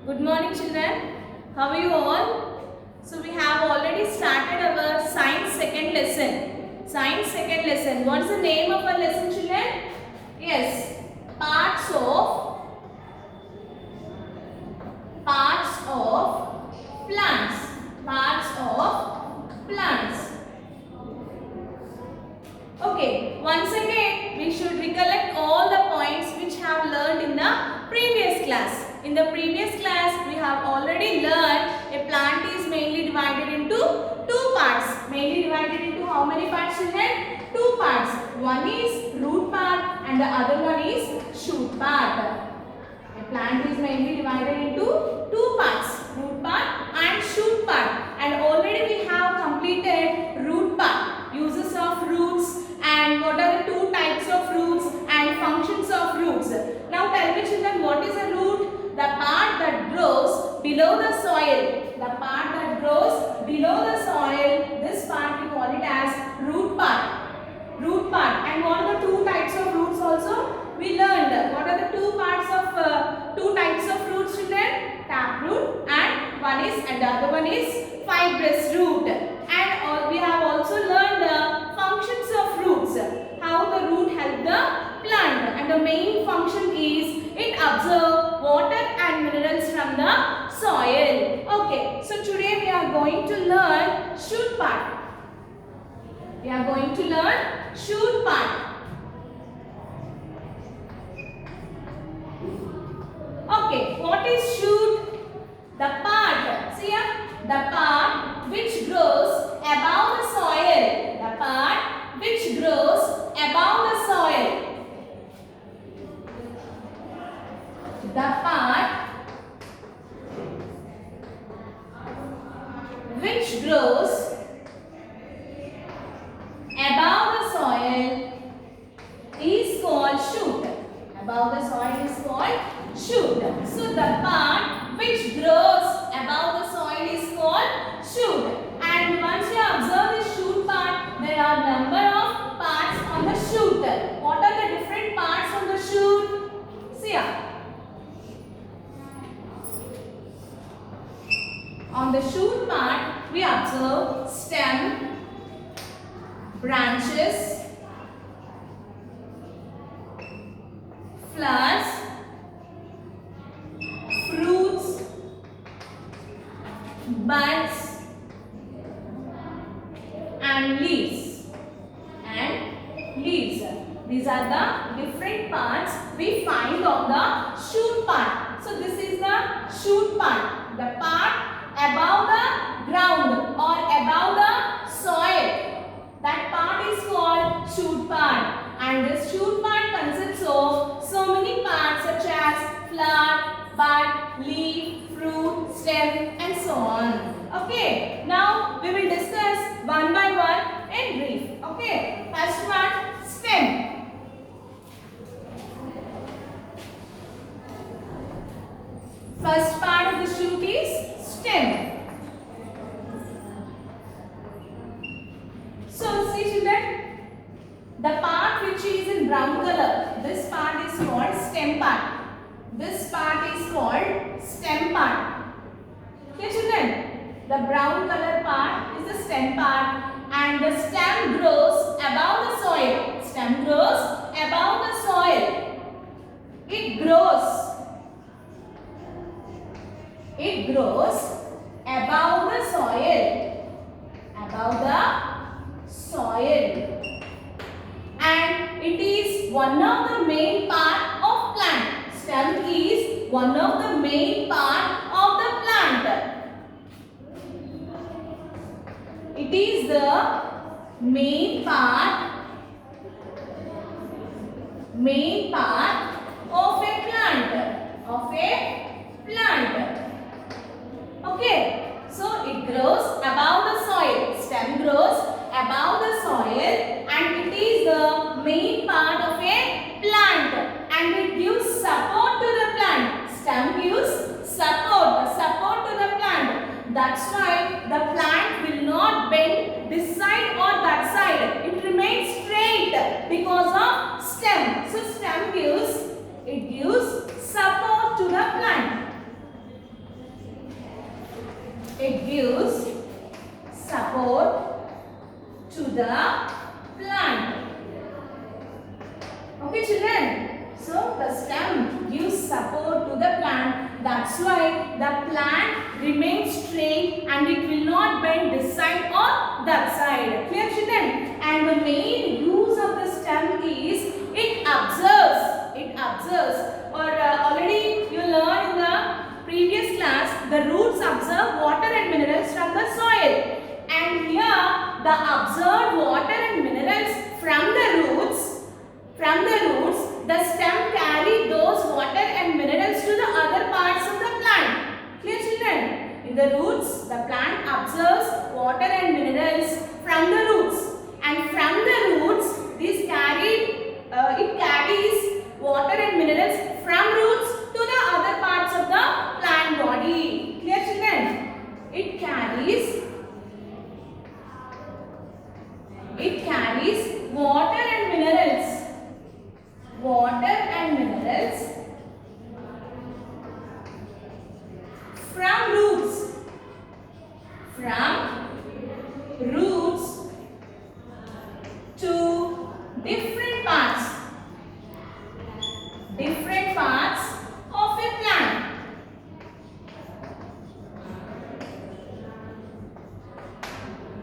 Good morning, children. How are you all? So we have already started our science second lesson. Science second lesson. What is the name of our lesson, children? Yes, parts of plants. Parts of plants. Okay. Once again, we should recollect all the points which have learned in the previous class. In the previous class, we have already learned a plant is mainly divided into two parts. Mainly divided into how many parts, children? Two parts. One is root part and the other one is shoot part. A plant is mainly divided into two parts. Root part and shoot part. And already we have completed root part. Uses of roots and what are the two types of roots and functions of roots. Now tell me, children, what is a root? The part that grows below the soil. The part that grows below the soil, this part we call it as root part. Root part. And what are the two types of roots also? We learned. What are the two types of roots, children? Taproot and the other one is fibrous root. And we have also learned the functions of roots. How the root help the plant. And the main function is it absorbs water and minerals from the soil. Okay, so today we are going to learn shoot part. We are going to learn shoot part. Okay, what is shoot? The part, see here, the part which grows above the soil. The part which grows above the soil. The part which grows above the soil is called shoot. Above the soil is called shoot. So the part which grows above the soil is called shoot. And once you observe the shoot part, there are number of parts on the shoot. What are the different parts on the shoot? See here. On the shoot part, we observe stem, branches, flowers, fruits, buds, and leaves. These are the different parts we find on the shoot part. So this is the shoot part. The part above the ground or above the soil. That part is called shoot part. And this shoot part consists of so many parts such as flower, bud, leaf, fruit, stem and so on. Okay. Now we will discuss one by one in brief. Okay. First one, stem. First part of the shoot is stem. So see, children, the part which is in brown color, this part is called stem part. This part is called stem part. Okay, children, the brown color part is the stem part and the stem grows above the soil. Stem grows above the soil. It grows above the soil. Above the soil. And it is one of the main part of plant. Stem is one of the main part of the plant. It is the main part of a plant. Okay, so it grows above the soil. Stem grows above the soil and it is the main part of a plant and it gives support to the plant. Stem gives support to the plant. That's why the plant will not bend this side or that side. It remains straight because of stem. So stem gives support to the plant. It gives support to the plant. Okay children. So the stem gives support to the plant. That's why the plant remains straight and it will not bend this side or that side. Clear children? And the main use of the stem is it absorbs. It absorbs. Or already you learned in the previous class, the roots absorb water and minerals from the soil. And here the absorbed water and minerals from the roots, the stem carry those water and minerals to the other parts of the plant. Clear children? In the roots, the plant absorbs water and minerals from the roots. And from the roots, it carries water and minerals from roots to the other parts of the plant body. Clear children? It carries water and minerals. Water and minerals from roots to different parts of a plant.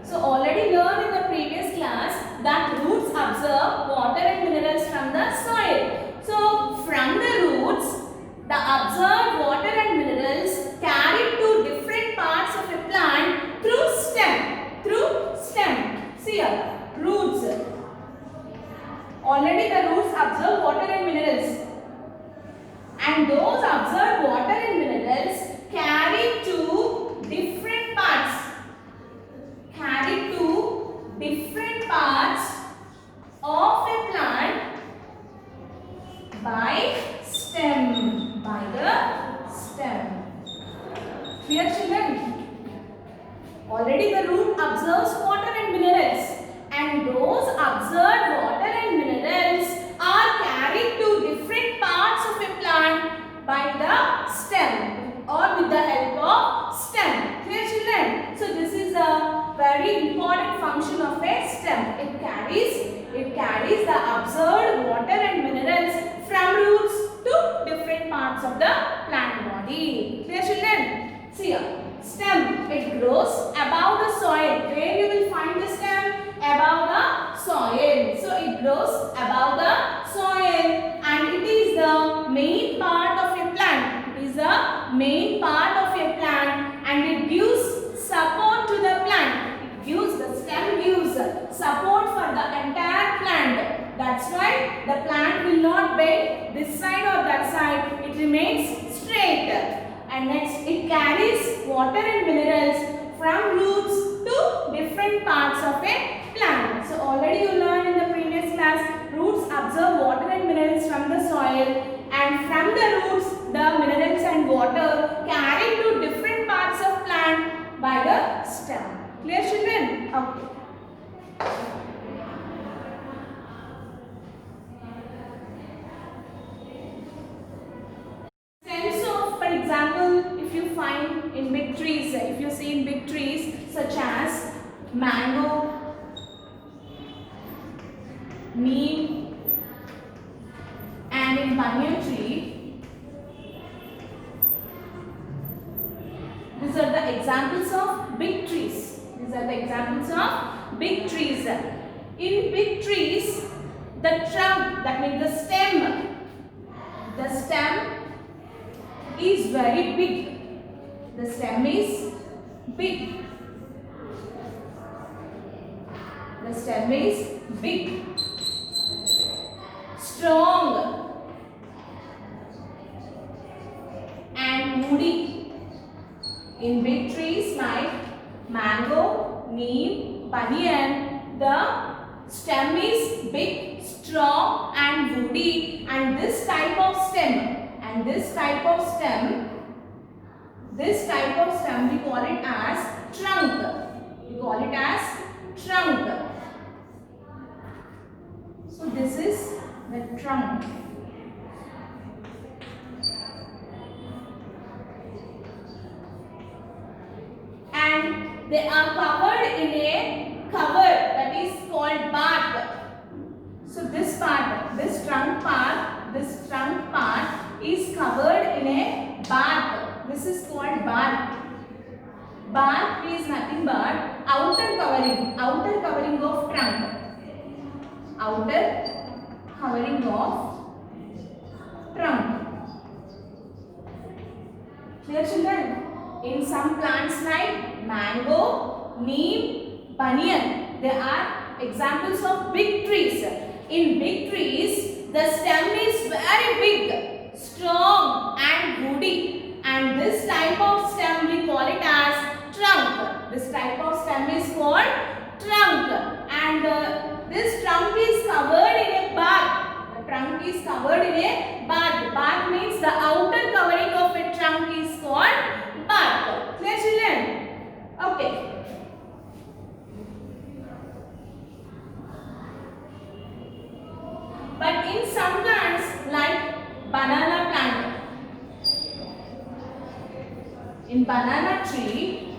So already learned in the previous class that roots absorb water and minerals from the soil. So from the roots, the absorbed water and minerals carried to different parts of a plant through stem. See here, roots. Already the roots absorb water and minerals. And those absorbed water and minerals carried to different parts. Of a plant by the stem. Clear children? Already the root absorbs water and minerals, and those absorbed water and minerals are carried to different parts of a plant by the stem or with the help of stem. Clear children? So this is a very important function of a stem. It carries the absorbed water and minerals from roots to different parts of the plant body. Clear children? See here. Stem, it grows above the soil. Where you will find the stem? Above the soil. So it grows above the soil and it is the main part of a plant. It is the main part of a plant and it gives support to the plant. The stem gives support for the entire plant. That's why the plant will not bend this side or that side. It remains straight. And next, it carries water and minerals from roots to different parts of a plant. So already you learned in the previous class, roots absorb water and minerals from the soil, and from the roots, the minerals and water carried to different parts of plant by the stem. Clear children? Okay. Stems of, for example, if you find in big trees, if you see in big trees such as mango, neem, and in banyan tree, these are the examples of big trees. These are the examples of big trees. In big trees, the trunk, that means the stem is very big. The stem is big. The stem is big, strong, and woody. In big trees like mango, neem, banyan, the stem is big, strong and woody, and this type of stem we call it as trunk. So this is the trunk. they are covered in a cover that is called bark. So this part, this trunk part is covered in a bark. This is called bark. Bark is nothing but outer covering of trunk. Outer covering of trunk. Clear, children? In some plants like mango, neem, banyan, there are examples of big trees. In big trees, the stem is very big, strong and woody, and this type of stem we call it as trunk. This type of stem is called trunk, and this trunk is covered in a bark. The trunk is covered in a bark. Bark means the outer covering of a trunk is called bark. Clear, children? Okay. But in some plants like banana plant, in banana tree,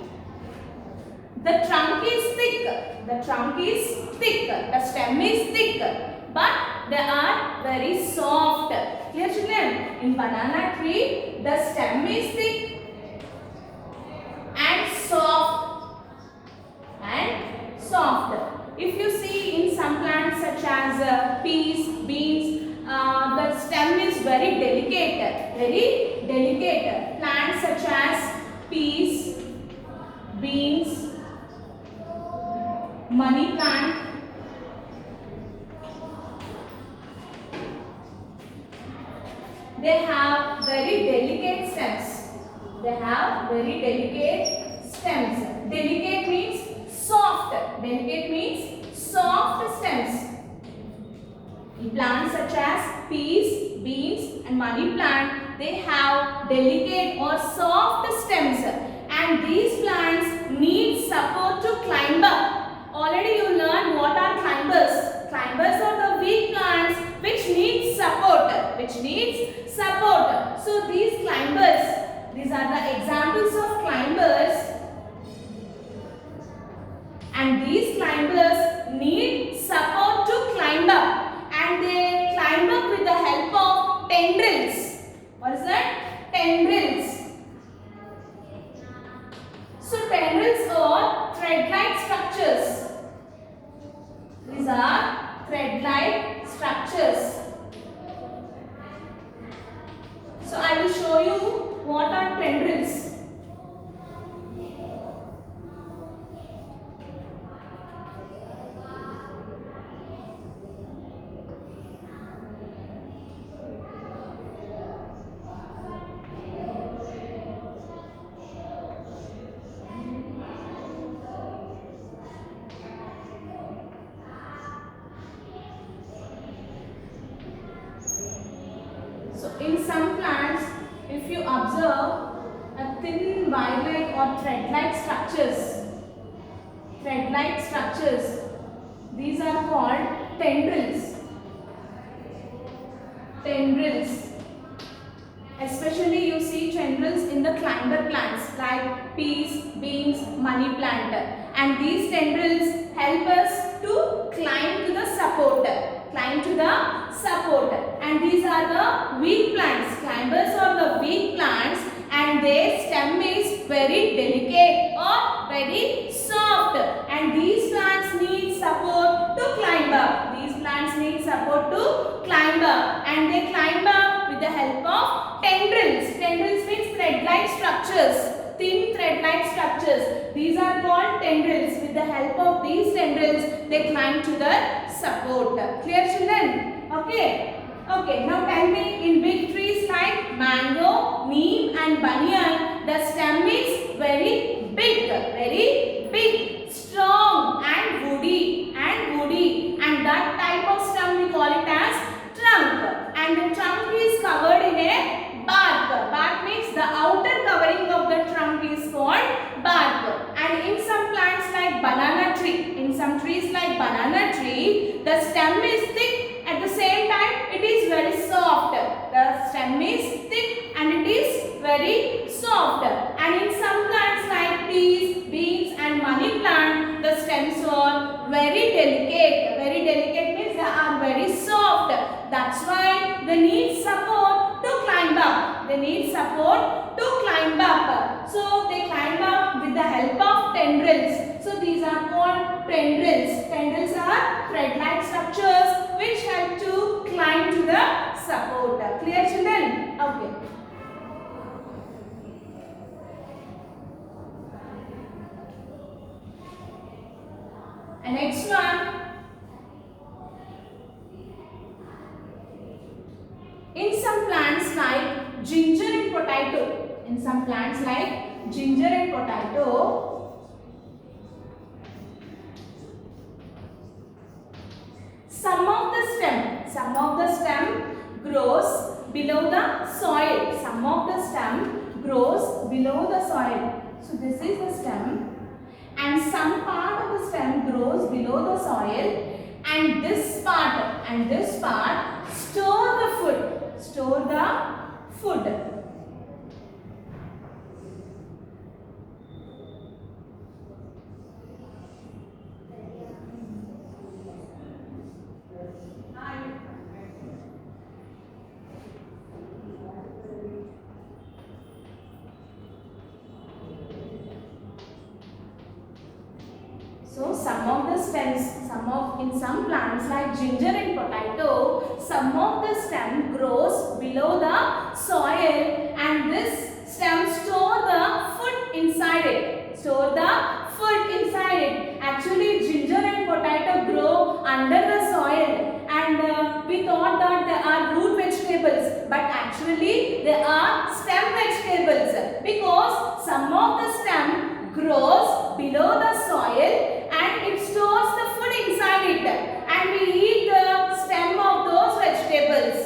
the trunk is thick. The trunk is thick. The stem is thick, but they are very soft. Clear, children? In banana tree, the stem is thick and soft. If you see in some plants such as peas, beans, the stem is very delicate. Plants such as peas, beans, money plant, they have very delicate stems. Delicate means soft. Stems. In plants such as peas, beans and money plant, they have delicate or soft stems, and these plants need support to climb up. Already you learned what are climbers. Climbers are the weak plants which need support. So these climbers, these are the examples of climbers, and these climbers need support to climb up, and they climb up with the help of tendrils. What is that? Tendrils. So tendrils are thread-like structures. These are thread-like structures. So I will show you what are tendrils. So in some plants, if you observe a thin wire-like or thread-like structures, these are called tendrils. Especially you see tendrils in the climber plants like peas, beans, money plant, and these tendrils help us to climb to the support. And these are the weak plants. Climbers are the weak plants, and their stem is very delicate or very soft, and these plants need support to climb up. And they climb up with the help of tendrils. Tendrils means thread-like structures. Thin thread-like structures. These are called tendrils. With the help of these tendrils, they climb to the support. Clear, children? Okay. Now tell me, in big trees like mango, neem and banyan, the stem is very big, strong and woody. And that type of stem we call it as trunk. And the trunk is covered in a bark. Bark means the outer covering of the trunk is called bark. And in some plants like banana tree, the stem is thick, at the same time it is very soft. The stem is thick and it is very soft. And in some plants like peas, beans and And next one, in some plants like ginger and potato, in some plants like ginger and potato, some of the stem grows below the soil. Some of the stem grows below the soil. So this is the stem, and some part of the stem grows below the soil, and this part store the food. So some of the stems, in some plants like ginger and potato, some of the stem grows below the soil, and this stem store the food inside it. Actually, ginger and potato grow under the soil, and we thought that they are root vegetables, but actually they are stem vegetables, because some of the stem grows below the soil and it stores the food inside it, and we eat the stem of those vegetables,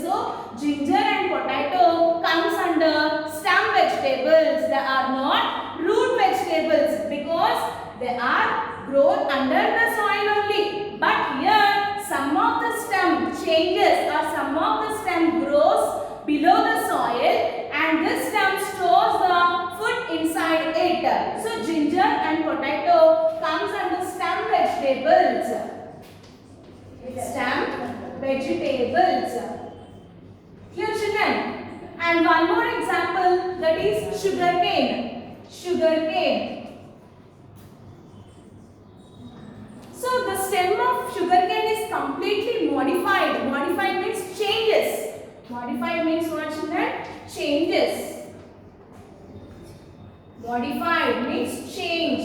So ginger and potato comes under stem vegetables. They are not root vegetables because they are grown under the soil only. But here some of the stem changes, or some of the stem grows below the soil, and this stem stores the food inside it. So ginger and potato comes under stem vegetables. Clear, children? And one more example, that is sugarcane. So the stem of sugarcane is completely modified. Modified means changes. Modified means what, children? Changes. Modified means change.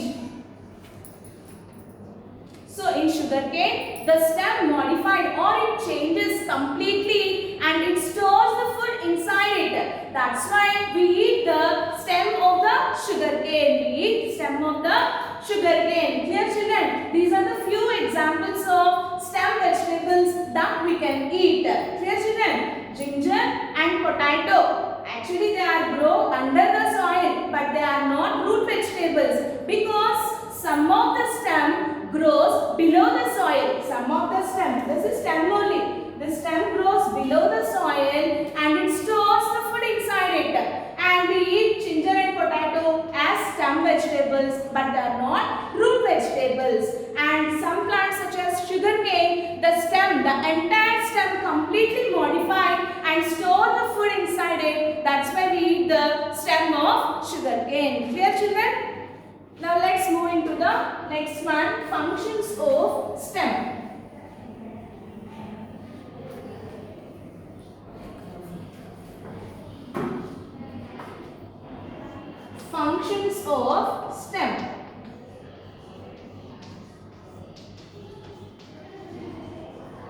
So in sugarcane, the stem modified, or it changes completely, and it stores the food inside it. That's why we eat the stem of the sugarcane. Clear, children? These are the few examples of stem vegetables that we can eat. Clear, children? Ginger and potato. Actually, they are grow under the soil, but they are not root vegetables, because some of the stem grows below the soil. This is stem only. The stem grows below the soil, and it stores the food inside it. And we eat ginger and potato as stem vegetables, but they are not root vegetables. And some plants such as sugarcane, the entire stem completely modified and store the food inside it. That's why we eat the stem of sugarcane. Clear, children? Now let's move into the next one, functions of stem. Functions of stem.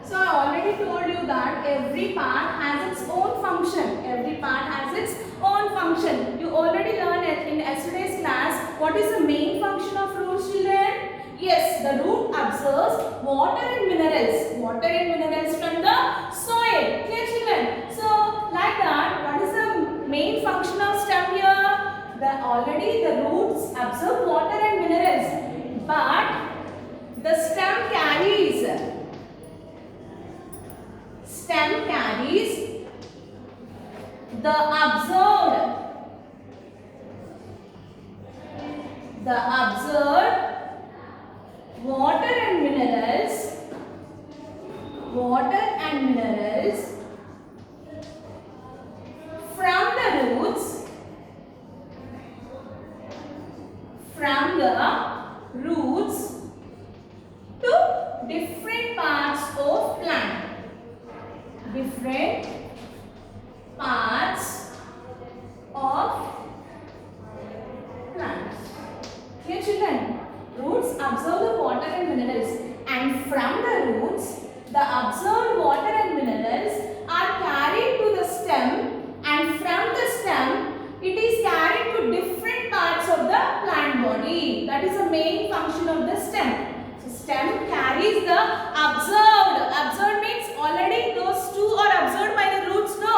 So I already told you that every part has its own function. You already learned it in yesterday's class. What is the main function of roots, children? Yes, the root absorbs water and minerals from the soil. Clear, children? So like that, what is the main function of stem here? The roots absorb water and minerals, but the stem carries the absorbed water and minerals from the roots to different parts of plant. Here, children, function of the stem. So stem carries the absorbed. Absorbed means already those two are absorbed by the roots, no?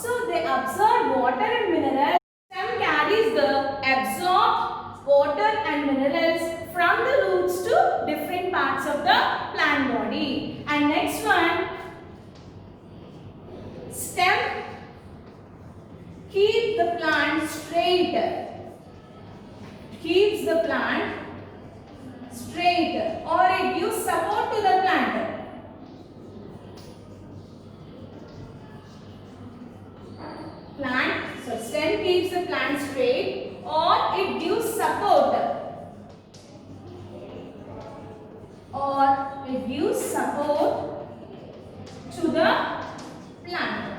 So they absorb water and minerals. Stem carries the absorbed water and minerals from the roots to different parts of the plant body. And next one, stem keep the plant straight. Keeps the plant straight, or it gives support to the plant. So stem keeps the plant straight, or it gives support. Or it gives support to the plant.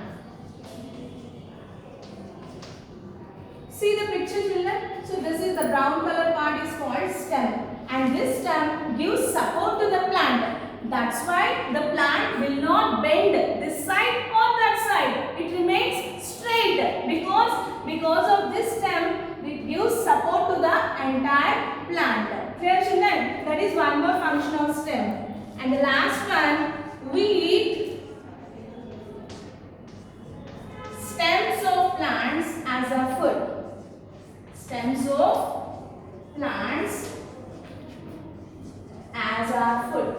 See the picture, children. So this is the brown color part is called stem, and this stem gives support to the plant. That's why the plant will not bend this side or that side. It remains straight because of this stem it gives support to the entire plant. Clear, children? That is one more function of stem. And the last one, we eat stems of plants as a food. Stems of plants as our food.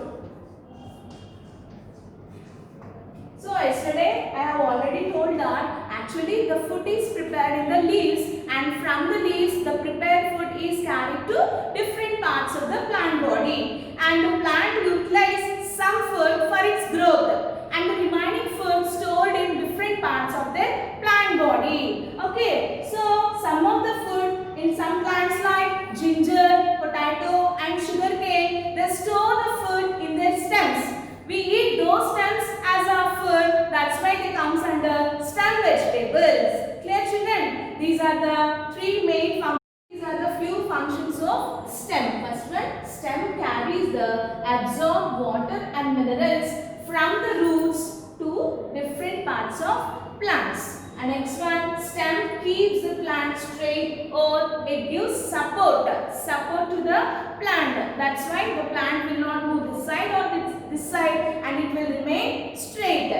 So yesterday I have already told that actually the food is prepared in the leaves, and from the leaves the prepared food is carried to different parts of the plant body, and the plant utilizes some food for its growth, and the remaining food stored in different parts of the plant body. Okay, so some of the food in some plants like ginger, potato and sugarcane, they store the food in their stems. We eat those stems as our food. That's why they comes under stem vegetables. Clear, children? These are the three main functions. These are the few functions of stem. First one, stem carries the absorbed water and minerals from the roots to different parts of plants. And next one, stem keeps the plant straight, or it gives support to the plant. That's why the plant will not move this side or this side, and it will remain straight.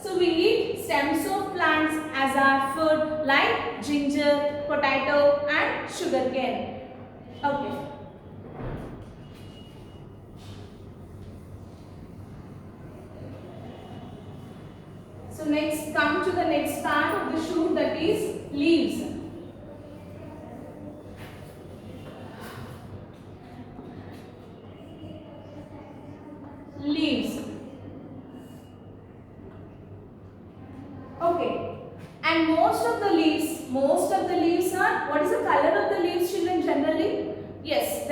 So we eat stems of plants as our food like ginger, potato and sugarcane. Okay. So next, come to the next part of the shoot, that is leaves. Leaves. Okay. And most of the leaves are, what is the color of the leaves, children, generally? Yes,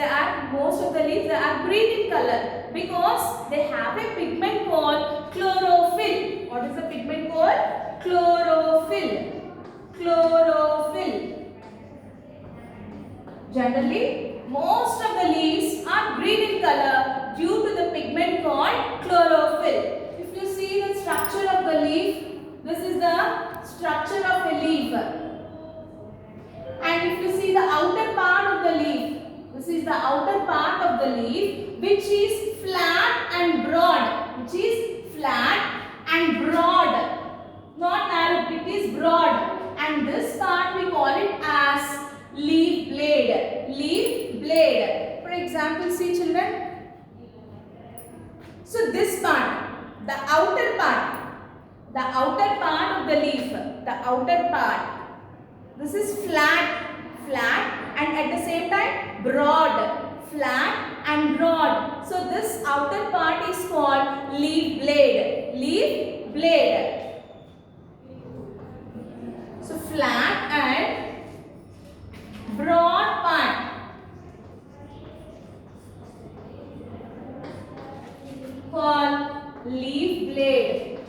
most of the leaves, they are green in color because they have a pigment called chlorophyll. What is the pigment called? Chlorophyll. Chlorophyll. Generally, most of the leaves are green in color due to the pigment called chlorophyll. If you see the structure of the leaf, this is the structure of a leaf. And if you see the outer part of the leaf, this is the outer part of the leaf, which is flat and broad. Which is flat and broad. Not narrow, it is broad. And this part we call it as leaf blade. Leaf blade. For example, see, children. So this part, the outer part of the leaf, the outer part, this is flat and at the same time broad, flat and broad. So this outer part is called leaf blade. So flat and broad part called leaf blade.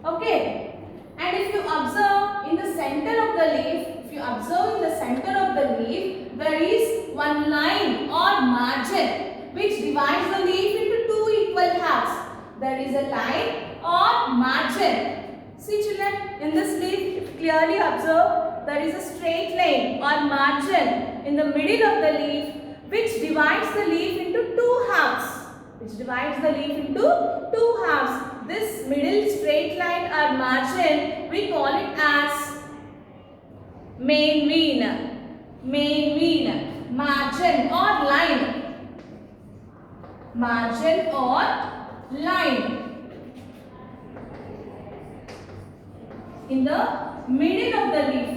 Okay, and if you observe in the center of the leaf, there is one line or margin which divides the leaf into two equal halves. There is a line or margin. See children, in this leaf, if you clearly observe, there is a straight line or margin in the middle of the leaf which divides the leaf into two halves. This middle straight line or margin, we call it as main vein. Margin or line. In the middle of the leaf.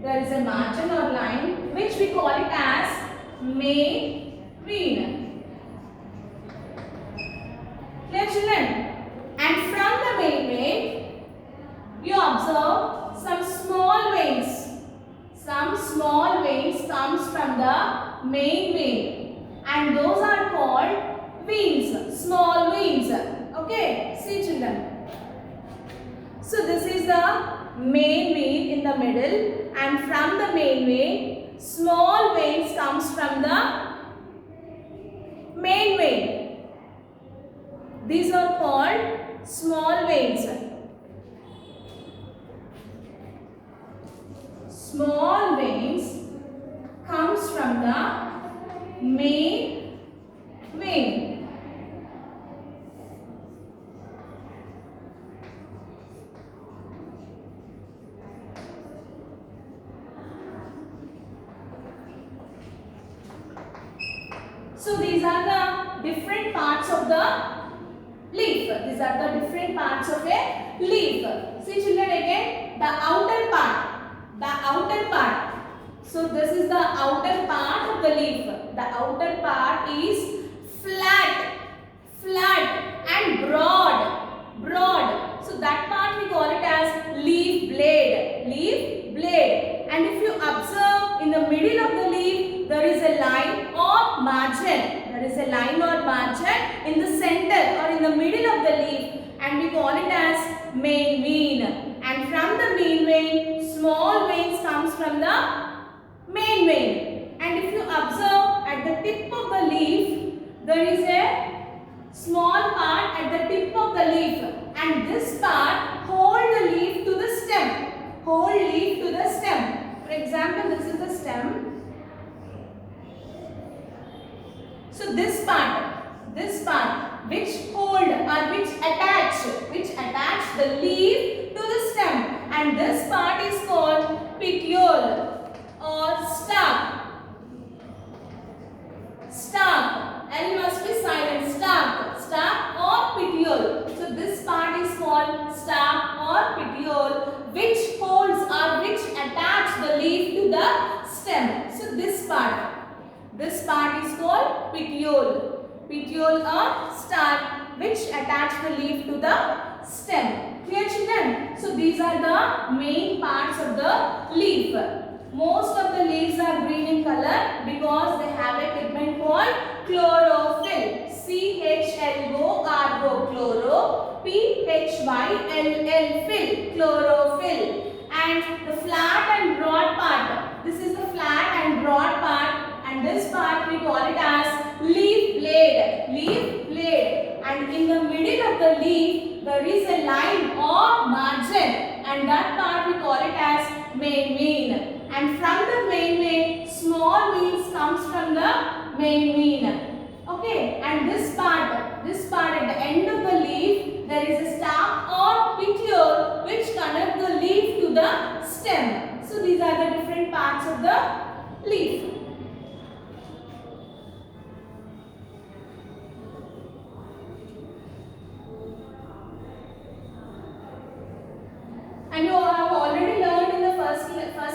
There is a margin or line which we call it as main vein. Clear children? And from the main vein, you observe some small veins. Some small veins comes from the main vein, and those are called veins, small veins. Okay, see children. So this is the main vein in the middle, and from the main vein, small veins comes from the main vein. These are called small veins. Small veins comes from the main vein. So these are the different parts of the leaf. These are the different parts of a leaf. See children, again the outer part. So this is the outer part of the leaf. The outer part is flat and broad. So that part we call it as leaf blade. And if you observe, in the middle of the leaf there is a line or margin. In the center or in the middle of the leaf, and we call it as main vein. And from the main vein, small veins comes from the main vein. And if you observe, at the tip of the leaf there is a small part at the tip of the leaf, and this part hold the leaf to the stem. For example, this is the stem. So this part which hold or which attach the leaf to the stem, and this part is called petiole or stalk. L must be silent. Stalk or petiole. So this part is called stalk or petiole, which holds or which attach the leaf to the stem. So this part is called petiole or stalk, which attach the leaf to the stem. Clear children? So these are the main parts of the leaf. Most of the leaves are green in color because they have a pigment called chlorophyll. CHLORO, chloro, PHYLL, fill, chlorophyll. And the flat and broad part, this is the flat and broad part, and this part we call it as leaf blade. And in the middle of the leaf there is a line or margin, and that part we call it as main vein. And from the main vein, small veins comes from the main vein. Okay, and this part at the end of the leaf, there is a stalk or petiole which connect the leaf to the stem. So these are the different parts of the leaf. And you have already learned in the first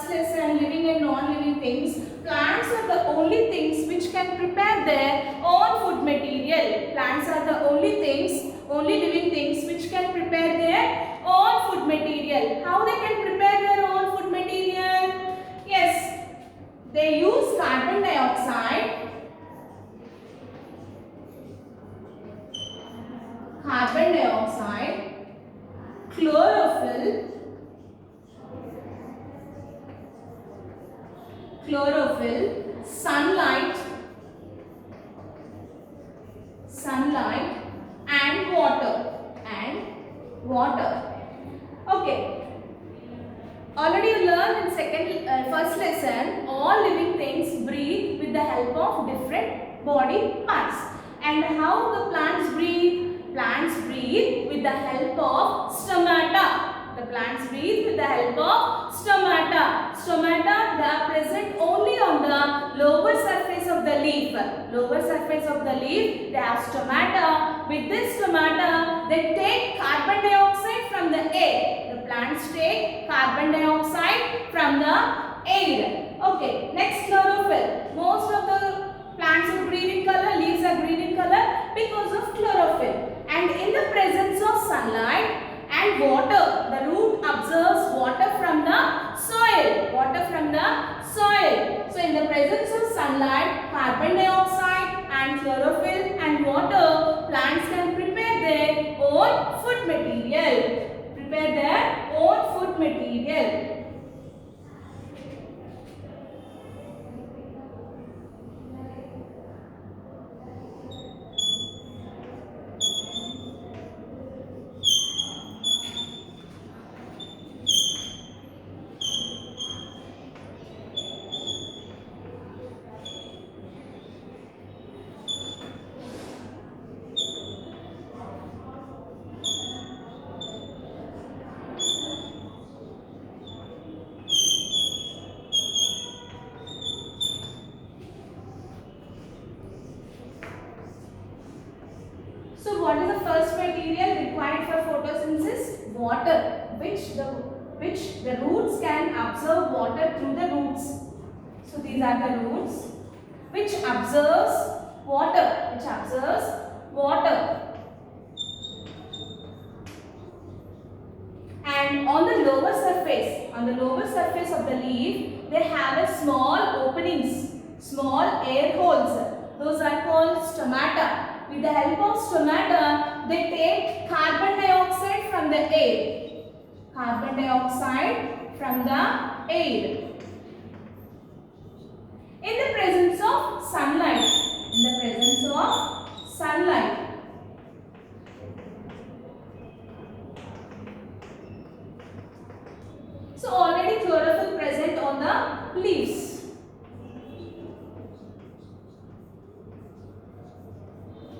lesson, living and non-living things. Plants are the only things which can prepare their own food material. Plants are the only living things which can prepare their own food material. How they can prepare their own food material? Yes, they use carbon dioxide, chlorophyll, sunlight, sunlight, and water. Okay. Already you learned in first lesson, all living things breathe with the help of different body parts. And how the plants breathe? Plants breathe with the help of stomata. The plants breathe with the help of stomata. Stomata, they are present only on the lower surface of the leaf. Lower surface of the leaf, they have stomata. With this stomata, they take carbon dioxide from the air. The plants take carbon dioxide from the air. Okay, next chlorophyll. Most of the plants are green in color, leaves are green in color because of chlorophyll. And in the presence of sunlight and water, the root absorbs water from the soil. Water from the soil. So in the presence of sunlight, carbon dioxide and chlorophyll and water, plants can prepare their own food material. Prepare their own food material. So what is the first material required for photosynthesis? Water, which the roots can absorb water through the roots. So these are the roots which absorbs water, And on the lower surface of the leaf, they have a small openings, small air holes. Those are called stomata. With the help of stomata, they take carbon dioxide from the air. Carbon dioxide from the air. In the presence of sunlight. So already chlorophyll present on the leaves.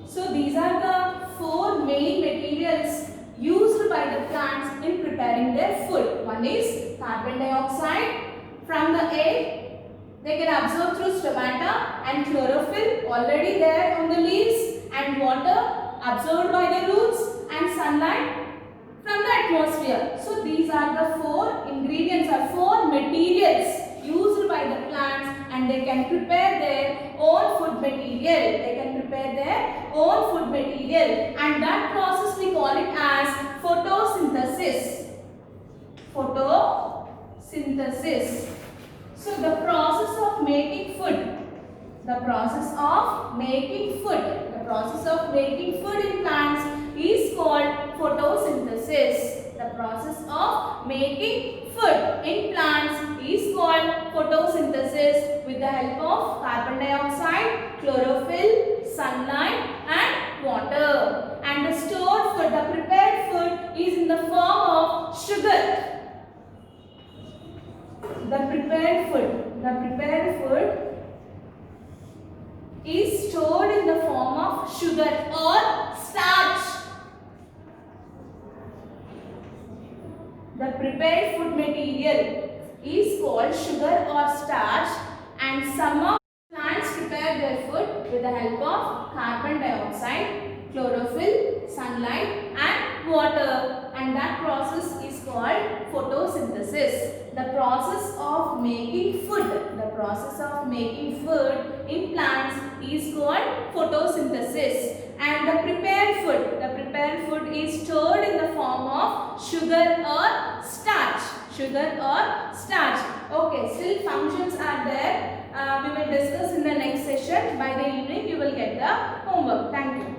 So these are the four main materials used by the plants in preparing their food. One is carbon dioxide from the air. They can absorb through stomata, and chlorophyll already there on the leaves, and water absorbed by the roots, and sunlight from the atmosphere. So these are the four ingredients or four materials used by the plants, and they can prepare their own food material. And that process we call it as photosynthesis. So the process of making food. The process of making food in plants is called photosynthesis. The process of making food in plants is called photosynthesis with the help of carbon dioxide, chlorophyll, sunlight and water. And the stored food, the prepared food is in the form of sugar. The prepared food is stored in the form of sugar or starch. The prepared food material is called sugar or starch, and some of plants prepare their food with the help of carbon dioxide, chlorophyll, sunlight and water, and that process is called photosynthesis. The process of making food in plants is called photosynthesis. And the prepared food is stored in the form of sugar or starch. Okay, still functions are there. We will discuss in the next session. By the evening you will get the homework. Thank you.